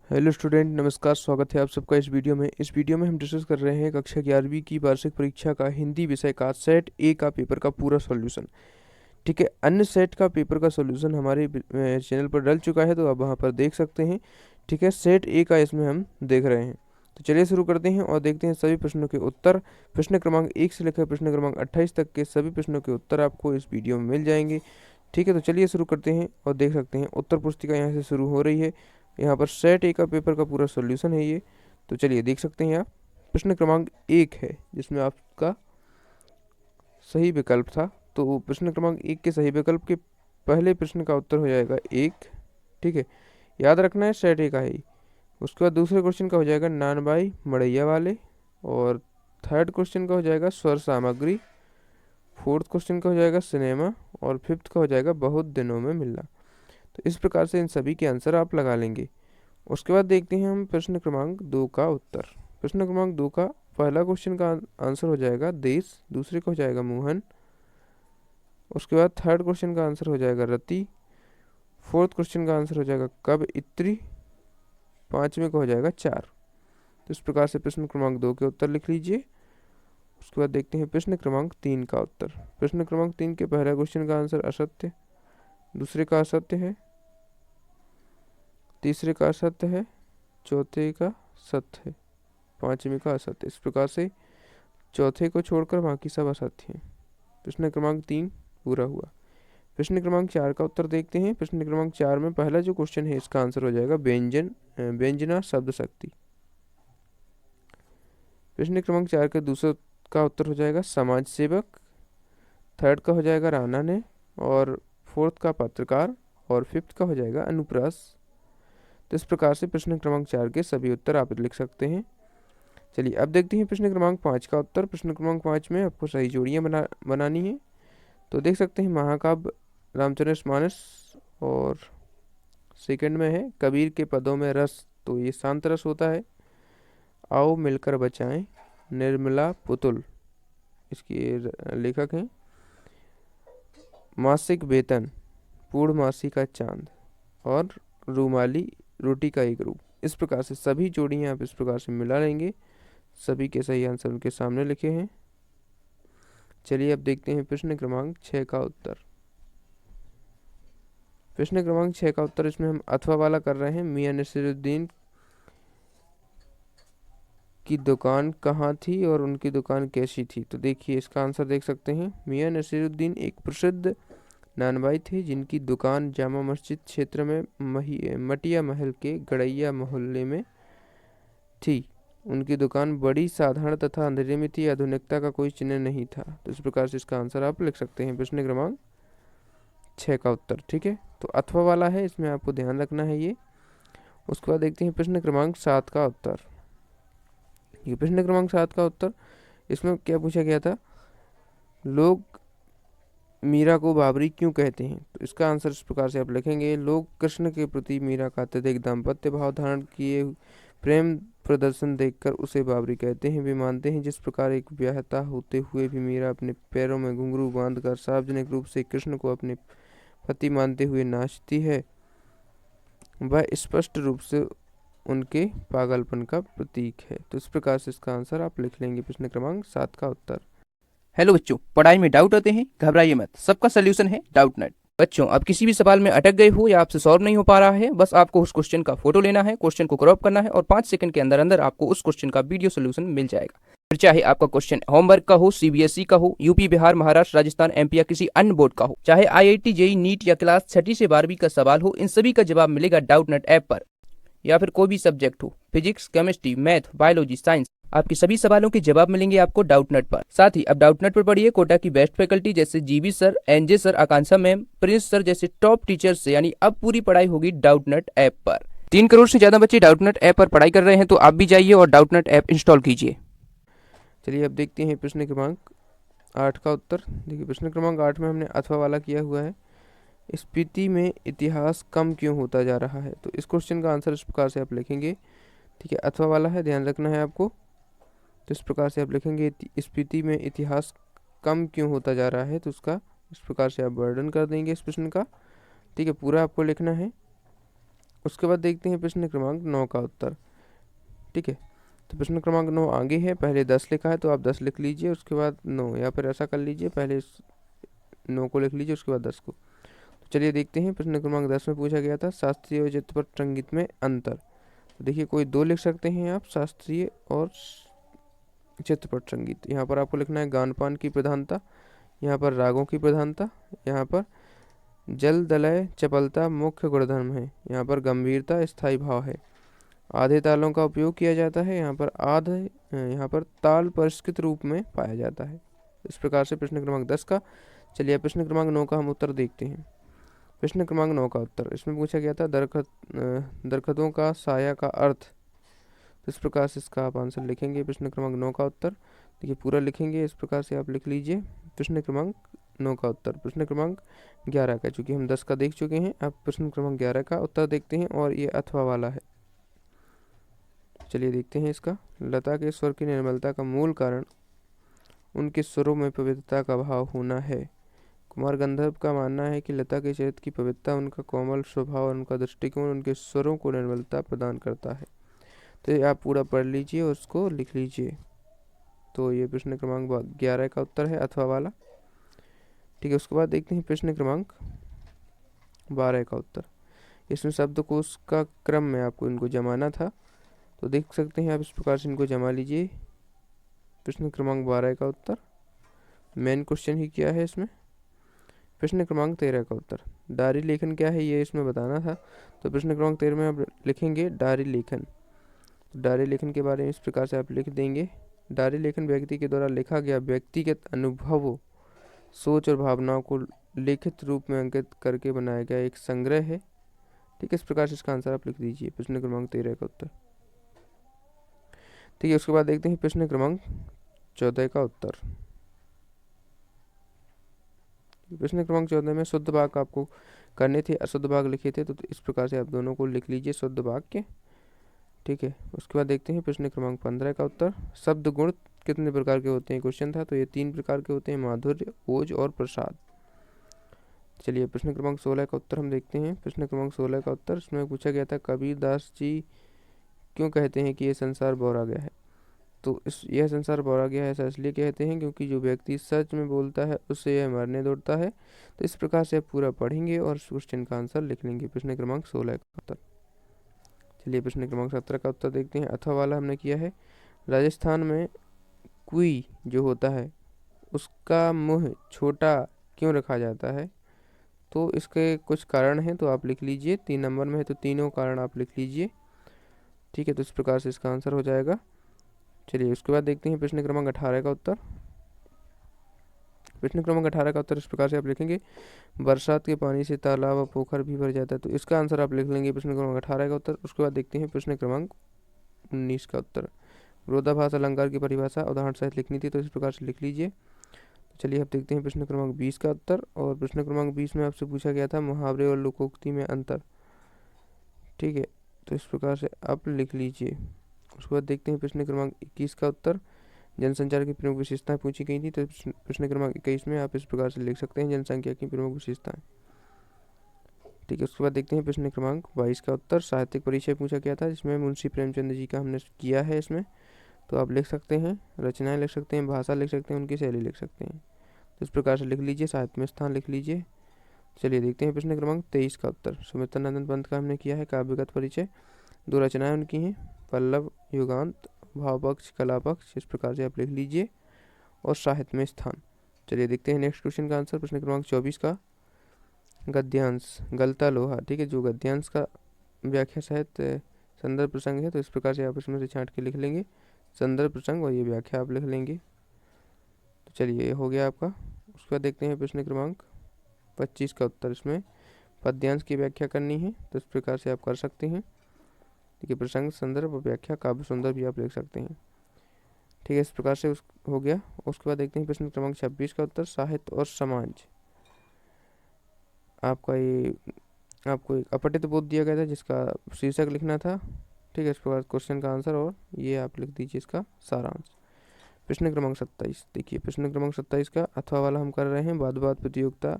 Hello student, नमस्कार। स्वागत है आप सबका इस वीडियो में हम डिस्कस कर रहे हैं कक्षा 11वीं की वार्षिक परीक्षा का हिंदी विषय का सेट ए का पेपर का पूरा सॉल्यूशन। ठीक है, अन्य सेट का पेपर का सॉल्यूशन हमारे चैनल पर डल चुका है, तो आप वहां पर देख सकते हैं। ठीक है, सेट ए का इसमें हम देख रहे हैं। तो चलिए शुरू करते हैं और देखते हैं सभी प्रश्नों के उत्तर। प्रश्न क्रमांक 1 से लेकर प्रश्न क्रमांक 28 तक के सभी प्रश्नों के उत्तर आपको इस वीडियो में मिल जाएंगे। ठीक है, तो चलिए शुरू करते हैं और देख सकते हैं उत्तर पुस्तिका यहाँ से शुरू हो रही है। यहाँ पर सेट ए का पेपर का पूरा सॉल्यूशन है ये। तो चलिए देख सकते हैं आप। प्रश्न क्रमांक 1 है जिसमें आपका सही विकल्प था। तो प्रश्न क्रमांक 1 के सही विकल्प के पहले प्रश्न का उत्तर हो जाएगा 1। ठीक है, याद रखना है सेट ए का है। उसके बाद दूसरे क्वेश्चन का हो जाएगा नानबाई मड़ैया वाले। और थर्ड क्वेश्चन का हो जाएगा स्वर सामग्री। फोर्थ क्वेश्चन का हो जाएगा सिनेमा। और फिफ्थ का हो जाएगा बहुत दिनों में मिलना। तो इस प्रकार से इन सभी के आंसर आप लगा लेंगे। उसके बाद देखते हैं हम प्रश्न क्रमांक 2 का उत्तर। प्रश्न क्रमांक 2 का पहला क्वेश्चन का आंसर हो जाएगा देश, दूसरे का हो जाएगा मोहन। उसके बाद थर्ड क्वेश्चन का आंसर हो जाएगा रति। फोर्थ क्वेश्चन का आंसर हो जाएगा कब इत्री। पांचवें का हो जाएगा चार। तो इस प्रकार से प्रश्न क्रमांक 2 के उत्तर लिख लीजिए। उसके बाद देखते हैं प्रश्न क्रमांक 3 का उत्तर। प्रश्न क्रमांक 3 के पहला क्वेश्चन का आंसर असत्य, दूसरे का असत्य है, तीसरे का असत्य है, चौथे का सत्य है, पांचवें का असत्य। इस प्रकार से चौथे को छोड़कर बाकी सब असत्य हैं। प्रश्न क्रमांक 3 पूरा हुआ। प्रश्न क्रमांक 4 का उत्तर देखते हैं। प्रश्न क्रमांक 4 में पहला जो क्वेश्चन है इसका आंसर हो जाएगा व्यंजना शब्द शक्ति। प्रश्न क्रमांक 4 के दूसरे का उत्तर हो जाएगा समाज सेवक। थर्ड का हो जाएगा राणा ने। और फोर्थ का पत्रकार। और फिफ्थ का हो जाएगा अनुप्रास। तो इस प्रकार से प्रश्न क्रमांक 4 के सभी उत्तर आप लिख सकते हैं। चलिए अब देखते हैं प्रश्न क्रमांक 5 का उत्तर। प्रश्न क्रमांक 5 में आपको सही जोड़ियां बनानी है। तो देख सकते हैं महाकाव्य रामचरितमानस। और सेकंड में है कबीर के पदों में रस, तो ये शांत रस होता है। आओ मिलकर बचाएं, निर्मला पुतुल, इसके लेखक हैं। मासिक वेतन, पूर्णमासी का चांद। और रूमाली रोटी का एक रूप। इस प्रकार से सभी जोड़ियां आप इस प्रकार से मिला लेंगे। सभी के सही आंसर उनके सामने लिखे हैं। चलिए अब देखते हैं प्रश्न क्रमांक 6 का उत्तर। प्रश्न क्रमांक 6 का उत्तर इसमें हम अथवा वाला कर रहे हैं। मियां नसीरुद्दीन की दुकान कहाँ थी और उनकी दुकान कैसी थी। तो देखिए इसका आंसर देख सकते हैं। मियां नसीरुद्दीन एक प्रसिद्ध नानबाई थे जिनकी दुकान जामा मस्जिद क्षेत्र में मटिया महल के गड़ैया मोहल्ले में थी। उनकी दुकान बड़ी साधारण तथा अंधेरे में थी, आधुनिकता का कोई चिन्ह नहीं था। तो इस प्रकार से इसका आंसर आप लिख सकते हैं प्रश्न क्रमांक 6 का उत्तर। ठीक है, तो अथवा वाला है, इसमें आपको ध्यान रखना है ये। उसके बाद देखते हैं प्रश्न क्रमांक 7 का उत्तर। ये प्रश्न क्रमांक 7 का उत्तर इसमें क्या पूछा गया था, लोग मीरा को बाबरी क्यों कहते हैं। तो इसका आंसर इस प्रकार से आप लिखेंगे। लोग कृष्ण के प्रति मीरा का अत्यधिक दाम्पत्य भाव धारण किए प्रेम प्रदर्शन देखकर उसे बाबरी कहते हैं। वे मानते हैं जिस प्रकार एक ब्याहता होते हुए भी मीरा अपने पैरों में घुंघरू बांधकर सार्वजनिक रूप से कृष्ण को अपने पति मानते हुए नाचती है, वह स्पष्ट रूप से उनके पागलपन का प्रतीक है। तो इस प्रकार से इसका आंसर आप लिख लेंगे प्रश्न क्रमांक 7 का उत्तर। हेलो बच्चों, पढ़ाई में डाउट आते हैं? घबराइए मत, सबका सलूशन है डाउटनेट। बच्चों, आप किसी भी सवाल में अटक गए हो या आपसे सॉल्व नहीं हो पा रहा है, बस आपको उस क्वेश्चन का फोटो लेना है, क्वेश्चन को क्रॉप करना है और 5 सेकंड के अंदर अंदर आपको उस क्वेश्चन का वीडियो सोल्यूशन मिल जाएगा। फिर चाहे आपका क्वेश्चन होमवर्क का हो, सीबीएसई का हो, यूपी, बिहार, महाराष्ट्र, राजस्थान, एमपी या किसी अन्य बोर्ड का हो, चाहे आईआईटी, जेईई, नीट या क्लास 6 से 12वीं का सवाल हो, इन सभी का जवाब मिलेगा डाउटनेट ऐप पर। या फिर कोई भी सब्जेक्ट हो, physics, chemistry, math, biology, science, आपके सभी सवालों के जवाब मिलेंगे आपको डाउटनेट पर। साथ ही अब डाउटनेट पर पढ़िए कोटा की बेस्ट फैकल्टी जैसे जीबी सर, एनजे सर, आकांक्षा मैम, प्रिंस सर जैसे टॉप टीचर्स से, यानी अब पूरी पढ़ाई होगी डाउटनेट ऐप पर। 3 करोड़ से ज्यादा बच्चे डाउटनेट ऐप पर पढ़ाई कर रहे हैं, तो आप भी जाइए और डाउटनेट ऐप इंस्टॉल कीजिए। चलिए अब देखते हैं प्रश्न क्रमांक 8 का उत्तर। देखिए प्रश्न क्रमांक 8 में हमने अथवा वाला किया हुआ है। स्पीति में इतिहास कम क्यों होता जा रहा है। तो इस क्वेश्चन का आंसर इस प्रकार से आप लिखेंगे। ठीक है, अथवा वाला है, ध्यान रखना है आपको। तो इस प्रकार से आप लिखेंगे स्पीति में इतिहास कम क्यों होता जा रहा है। तो उसका इस प्रकार से आप वर्णन कर देंगे इस प्रश्न का। ठीक है, पूरा आपको लिखना है। उसके बाद देखते हैं प्रश्न क्रमांक 9 का उत्तर। ठीक है, तो प्रश्न क्रमांक 9 आगे है, पहले 10 लिखा है तो आप 10 लिख लीजिए, उसके बाद 9, या फिर ऐसा कर लीजिए, पहले 9 को लिख लीजिए उसके बाद 10 को। तो चलिए देखते हैं, प्रश्न क्रमांक 10 में पूछा गया था शास्त्रीय और चित्रपट संगीत में अंतर। तो देखिए कोई दो लिख सकते हैं आप, शास्त्रीय और चित्रपट संगीत। यहाँ पर आपको लिखना है गान पान की प्रधानता, यहाँ पर रागों की प्रधानता, यहाँ पर जल दलय चपलता मुख्य गुणधर्म है, यहाँ पर गंभीरता स्थायी भाव है, आधे तालों का उपयोग किया जाता है, यहाँ पर ताल परिष्कृत रूप में पाया जाता है। इस प्रकार से प्रश्न क्रमांक 10 का। चलिए प्रश्न क्रमांक 9 का हम उत्तर देखते हैं। प्रश्न क्रमांक 9 का उत्तर, इसमें पूछा गया था दरख्तों का साया का अर्थ। तो इस प्रकार से इसका आप आंसर लिखेंगे प्रश्न क्रमांक 9 का उत्तर। देखिए पूरा लिखेंगे, इस प्रकार से आप लिख लीजिए प्रश्न क्रमांक 9 का उत्तर। प्रश्न क्रमांक 11 का, चूँकि हम 10 का देख चुके हैं, अब प्रश्न क्रमांक 11 का उत्तर देखते हैं, और ये अथवा वाला है। चलिए देखते हैं इसका। लता के स्वर की निर्मलता का मूल कारण उनके स्वरों में पवित्रता का भाव होना है। कुमार गंधर्व का मानना है कि लता के चरित्र की पवित्रता, उनका कोमल स्वभाव और उनका दृष्टिकोण उनके स्वरों को निर्मलता प्रदान करता है। तो ये आप पूरा पढ़ लीजिए और उसको लिख लीजिए। तो ये प्रश्न क्रमांक 11 का उत्तर है, अथवा वाला। ठीक है, उसके बाद देखते हैं प्रश्न क्रमांक 12 का उत्तर। इसमें शब्दकोश का क्रम में आपको इनको जमाना था, तो देख सकते हैं आप, इस प्रकार से इनको जमा लीजिए। प्रश्न क्रमांक 12 का उत्तर मेन क्वेश्चन ही किया है इसमें। प्रश्न क्रमांक 13 का उत्तर, डायरी लेखन क्या है ये इसमें बताना था। तो प्रश्न क्रमांक 13 में आप लिखेंगे डायरी लेखन। डायरी लेखन के बारे में इस प्रकार से आप लिख देंगे, डायरी लेखन व्यक्ति के द्वारा लिखा गया व्यक्तिगत अनुभवों, सोच और भावनाओं को लिखित रूप में अंकित करके बनाया गया एक संग्रह है। ठीक है, इस प्रकार से इसका आंसर आप लिख दीजिए प्रश्न क्रमांक 13 का उत्तर। ठीक है, उसके बाद देखते हैं प्रश्न क्रमांक 14 का उत्तर। प्रश्न क्रमांक 14 में शुद्ध वाक्य आपको करने थे, अशुद्ध वाक्य लिखे थे, तो इस प्रकार से आप दोनों को लिख लीजिए शुद्ध वाक्य। ठीक है, उसके बाद देखते हैं प्रश्न क्रमांक 15 का उत्तर। शब्द गुण कितने प्रकार के होते हैं क्वेश्चन था, तो ये 3 प्रकार के होते हैं, माधुर्य, ओज और प्रसाद। चलिए प्रश्न क्रमांक 16 का उत्तर हम देखते हैं। प्रश्न क्रमांक 16 का उत्तर, इसमें पूछा गया था कबीर दास जी क्यों कहते हैं कि ये संसार बौरा गया है। तो यह संसार बौरा गया है ऐसा इसलिए कहते हैं क्योंकि जो व्यक्ति सच में बोलता है उससे यह मरने दौड़ता है। तो इस प्रकार से आप पूरा पढ़ेंगे और क्वेश्चन का आंसर लिख लेंगे प्रश्न क्रमांक 16 का उत्तर। चलिए प्रश्न क्रमांक 17 का उत्तर देखते हैं। अथवा वाला हमने किया है। राजस्थान में कुई जो होता है उसका मुँह छोटा क्यों रखा जाता है, तो इसके कुछ कारण हैं, तो आप लिख लीजिए। 3 नंबर में है तो तीनों कारण आप लिख लीजिए। ठीक है, तो इस प्रकार से इसका आंसर हो जाएगा। चलिए उसके बाद देखते हैं प्रश्न क्रमांक 18 का उत्तर। प्रश्न क्रमांक 18 का उत्तर इस प्रकार से आप लिखेंगे, बरसात के पानी से तालाब व पोखर भी भर जाता है। तो इसका आंसर आप लिख लेंगे प्रश्न क्रमांक 18 का उत्तर। उसके बाद देखते हैं प्रश्न क्रमांक 19 का उत्तर। विरोधाभास अलंकार की परिभाषा उदाहरण सहित लिखनी थी, तो इस प्रकार से लिख लीजिए। तो चलिए अब देखते हैं प्रश्न क्रमांक 20 का उत्तर। और प्रश्न क्रमांक 20 में आपसे पूछा गया था मुहावरे और लोकोक्ति में अंतर। ठीक है, तो इस प्रकार से आप लिख लीजिए। उसके बाद देखते हैं प्रश्न क्रमांक 21 का उत्तर। जनसंचार की प्रमुख विशेषताएं पूछी गई थी, तो प्रश्न क्रमांक 21 में आप इस प्रकार से लिख सकते हैं जनसंख्या की प्रमुख विशेषताएं। ठीक है, उसके बाद देखते हैं प्रश्न क्रमांक 22 का उत्तर। साहित्यिक परिचय पूछा गया था, जिसमें मुंशी प्रेमचंद जी का हमने किया है इसमें, तो आप लिख सकते हैं रचनाएं लिख सकते हैं, भाषा लिख सकते हैं, उनकी शैली लिख सकते हैं। तो इस प्रकार से लिख लीजिए, साहित्य में स्थान लिख लीजिए। चलिए देखते हैं प्रश्न क्रमांक 23 का उत्तर। सुमित्रानंद पंत का हमने किया है काव्यगत परिचय, 2 रचनाएं उनकी हैं, पल्लव युगांत, भावपक्ष कलापक्ष। इस प्रकार से आप लिख लीजिए और साहित्य में स्थान। चलिए देखते हैं नेक्स्ट क्वेश्चन का आंसर। प्रश्न क्रमांक 24 का गद्यांश गलता लोहा। ठीक है, जो गद्यांश का व्याख्या सहित संदर्भ प्रसंग है, तो इस प्रकार से आप इसमें से छांट के लिख लेंगे संदर्भ प्रसंग और ये व्याख्या आप लिख लेंगे। तो चलिए ये हो गया आपका। उसके बाद देखते हैं प्रश्न क्रमांक 25 का उत्तर। इसमें पद्यांश की व्याख्या करनी है, तो इस प्रकार से आप कर सकते हैं। ठीक है, प्रसंग संदर्भ और व्याख्या काव्य सुंदर भी आप लिख सकते हैं। ठीक है, इस प्रकार से हो गया। उसके बाद देखते हैं प्रश्न क्रमांक 26 का उत्तर। साहित्य और समाज। आपका ये आपको एक अपठित बोध दिया गया था जिसका शीर्षक लिखना था। ठीक है, इस प्रकार क्वेश्चन का आंसर और ये आप लिख दीजिए इसका सारांश। प्रश्न क्रमांक 27 देखिए, प्रश्न क्रमांक 27 का अथवा वाला हम कर रहे हैं। वाद प्रतियोगिता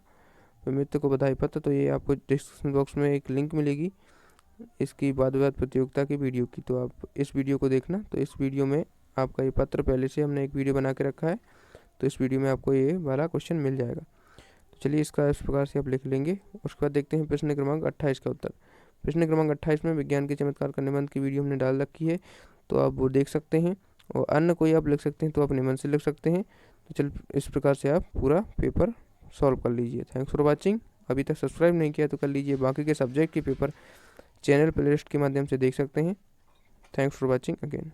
में मित्र को बधाई पत्र। तो ये आपको डिस्क्रिप्शन बॉक्स में एक लिंक मिलेगी, इसकी वाद विवाद प्रतियोगिता की वीडियो की, तो आप इस वीडियो को देखना। तो इस वीडियो में आपका ये पत्र पहले से हमने एक वीडियो बना के रखा है, तो इस वीडियो में आपको ये वाला क्वेश्चन मिल जाएगा। तो चलिए इसका इस प्रकार से आप लिख लेंगे। उसके बाद देखते हैं प्रश्न क्रमांक 28 का उत्तर। प्रश्न क्रमांक 28 में विज्ञान के चमत्कार का निबंध की वीडियो हमने डाल रखी है, तो आप वो देख सकते हैं। और अन्य कोई आप लिख सकते हैं तो आप निबंध से लिख सकते हैं। तो चल इस प्रकार से आप पूरा पेपर सॉल्व कर लीजिए। Thanks for watching. अभी तक सब्सक्राइब नहीं किया तो कर लीजिए। बाकी के सब्जेक्ट के पेपर चैनल प्लेलिस्ट के माध्यम से देख सकते हैं। Thanks for watching again.